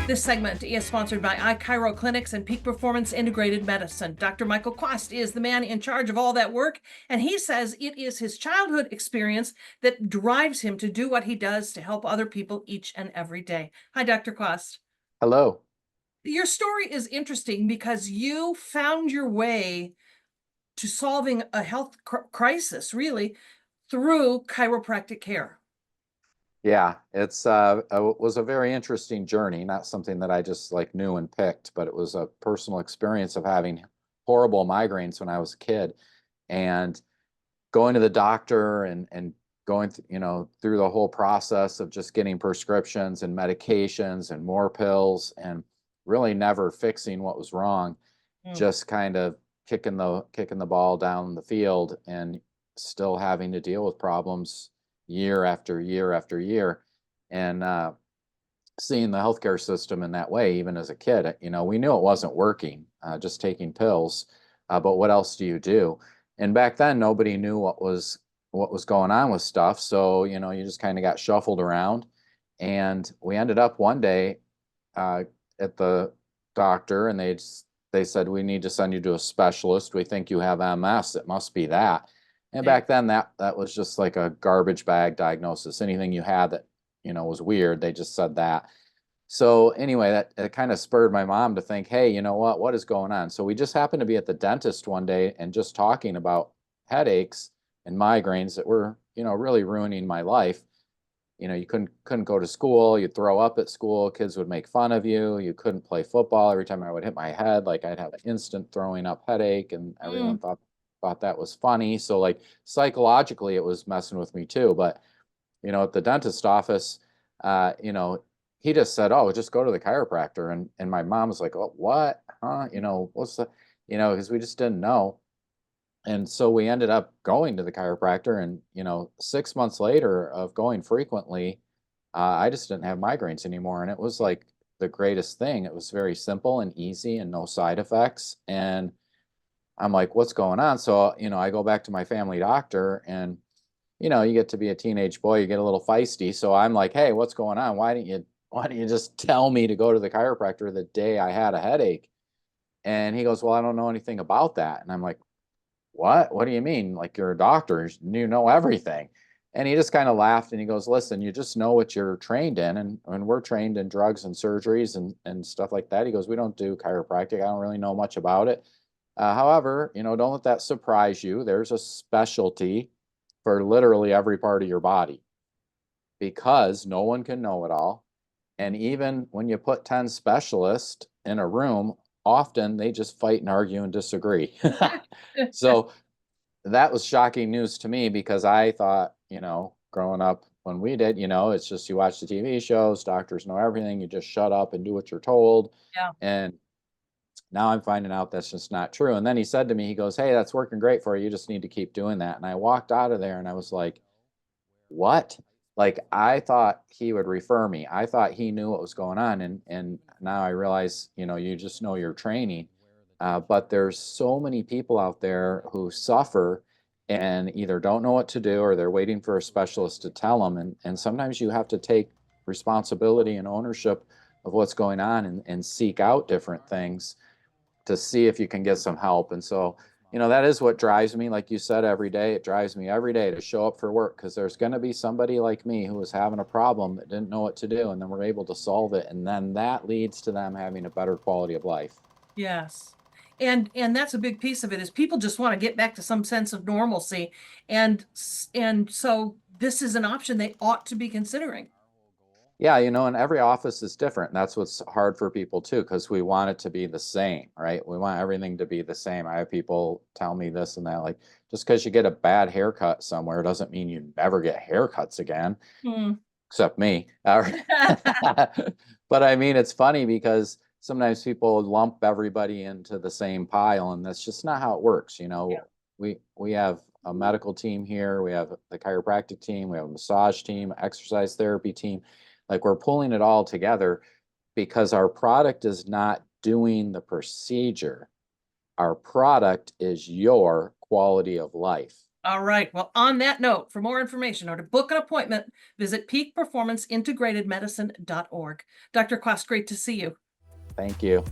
This segment is sponsored by iChiro Clinics and Peak Performance Integrated Medicine. Dr. Michael Quast is the man in charge of all that work, and he says it is his childhood experience that drives him to do what he does to help other people each and every day. Hi, Dr. Quast. Hello. Your story is interesting because you found your way to solving a health crisis, really, through chiropractic care. Yeah, it was a very interesting journey, not something that I just like knew and picked, but it was a personal experience of having horrible migraines when I was a kid and going to the doctor and going through the whole process of just getting prescriptions and medications and more pills and really never fixing what was wrong, Mm. just kind of kicking the ball down the field and still having to deal with problems year after year after year. And seeing the healthcare system in that way, even as a kid, we knew it wasn't working, just taking pills. But what else do you do? And back then, nobody knew what was going on with stuff. So, you just kind of got shuffled around. And we ended up one day uh, at the doctor, and they said, we need to send you to a specialist. We think you have MS. It must be that. And Yeah. back then, that was just like a garbage bag diagnosis. Anything you had that was weird, they just said that. So anyway, that it kind of spurred my mom to think, hey, you know what is going on? So we just happened to be at the dentist one day and just talking about headaches and migraines that were, really ruining my life. You couldn't go to school, you'd throw up at school, kids would make fun of you, you couldn't play football. Every time I would hit my head, like I'd have an instant throwing up headache, and everyone Mm. thought that was funny. So like psychologically it was messing with me too. But at the dentist office, uh, you know, he just said, "Oh, just go to the chiropractor." And my mom was like, "Oh, what? Huh? What's the, because we just didn't know." And so we ended up going to the chiropractor, and 6 months later of going frequently, I just didn't have migraines anymore, and it was like the greatest thing. It was very simple and easy and no side effects. And I'm like, "What's going on?" So I go back to my family doctor, and you get to be a teenage boy, you get a little feisty. So I'm like, hey, what's going on? Why don't you just tell me to go to the chiropractor the day I had a headache? And he goes, well, I don't know anything about that. And I'm like, what do you mean? Like, you're a doctor, you know everything. And he just kind of laughed, and he goes, listen, you just know what you're trained in. And we're trained in drugs and surgeries and stuff like that. He goes, we don't do chiropractic. I don't really know much about it. However, don't let that surprise you. There's a specialty for literally every part of your body, because no one can know it all. And even when you put 10 specialists in a room, often they just fight and argue and disagree. So that was shocking news to me, because I thought, growing up when we did, it's just you watch the TV shows, doctors know everything, you just shut up and do what you're told. Yeah. And now I'm finding out that's just not true. And then he said to me, he goes, hey, that's working great for you. You just need to keep doing that. And I walked out of there and I was like, what? Like, I thought he would refer me. I thought he knew what was going on. And now I realize, you just know your training. But there's so many people out there who suffer and either don't know what to do, or they're waiting for a specialist to tell them. And sometimes you have to take responsibility and ownership of what's going on, and seek out different things to see if you can get some help. And so, that is what drives me. Like you said, every day, it drives me every day to show up for work, because there's going to be somebody like me who was having a problem that didn't know what to do. And then we're able to solve it. And then that leads to them having a better quality of life. Yes. And that's a big piece of it is people just want to get back to some sense of normalcy. And so this is an option they ought to be considering. Yeah, and every office is different. And that's what's hard for people too, because we want it to be the same, right? We want everything to be the same. I have people tell me this and that, like, just because you get a bad haircut somewhere doesn't mean you never get haircuts again, Hmm. except me. But I mean, it's funny because sometimes people lump everybody into the same pile, and that's just not how it works. Yeah. We have a medical team here, we have the chiropractic team, we have a massage team, exercise therapy team. Like, we're pulling it all together because our product is not doing the procedure. Our product is your quality of life. All right. Well, on that note, for more information or to book an appointment, visit peakperformanceintegratedmedicine.org. Dr. Quast, great to see you. Thank you.